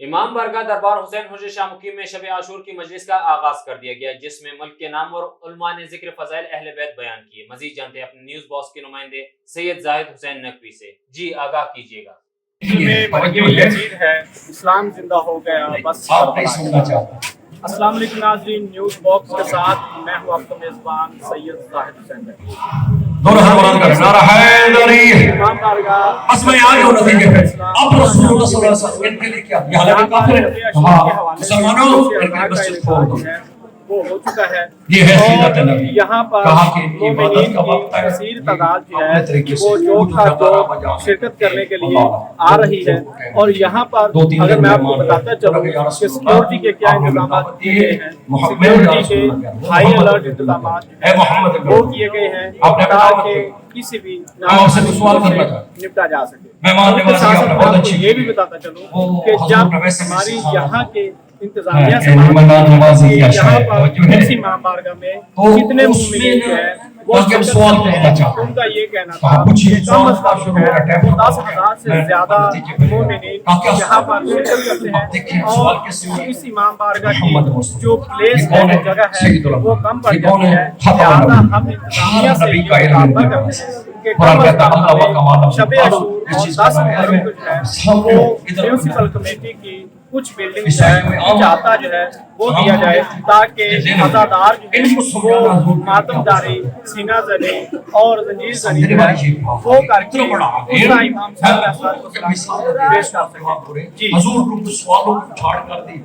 امام بارگاہ دربار حسین حجر شاہ مقیم میں شب عاشور کی مجلس کا آغاز کر دیا گیا، جس میں ملک کے نامور علماء نے ذکر فضائل اہل بیت بیان کیے۔ مزید جانتے ہیں اپنے نیوز باکس کے نمائندے سید زاہد حسین نقوی سے۔ جی آگاہ کیجیے گا۔ اسلام زندہ ہو گیا بس السلام علیکم ناظرین، نیوز باکس کے ساتھ میں ہوں آپ کا میزبان سید زاہد حسین نقوی۔ امام بارگاہ بس میں آج ہوں نتیجے پہ اب رسول اللہ صلی اللہ علیہ وسلم ان کے لیے کیا یہ حالانکہ کافر ہے، مسلمانوں ان کی مسجد کھول دو، وہ ہو چکا ہے۔ یہ ہے سیرت نبی۔ یہاں پر کہا کہ عبادت کا وقت ہے، کثیر تعداد جو ہے وہ جوک کا جو شرکت کرنے کے لیے آ رہی ہے، اور یہاں پر اگر میں آپ کو بتاتا چلوں کہ سیکیورٹی کے کیا انتظامات کیے گئے ہیں، سیکیورٹی کے ہائی الرٹ انتظامات وہ کیے گئے ہیں تاکہ کسی بھی نپٹا جا سکے۔ یہ بھی بتاتا چلوں کہ جب ہماری یہاں کے انتظامیہ سے یہاں پر اسی امام بارگاہ میں کتنے مومنین ہیں وہ ان کا یہ کہنا تھا کہ کم از کم جو ہے وہ 10,000 سے زیادہ مومنین یہاں پر شرکت کرتے ہیں، اور اس امام بارگاہ کی جو پلیس ہے، جگہ ہے، وہ کم پڑ جاتی ہے، لہٰذا ہم انتظامیہ سے یہ مطالبہ کرتے ہیں کہ کم از کم شب عاشور 10 محرم کو جو ہے وہ میونسپل کمیٹی کی کچھ بلڈنگ جو ہے احاطہ جو ہے وہ دیا جائے، تاکہ عزادار جو ہے وہ ماتم داری، سینہ زنی اور زنجیر زنی جو ہے وہ کر کے اس کا امام صاحب کو پیش کر سکیں۔ حضور کو سوالوں کو چھاڑ کر دی۔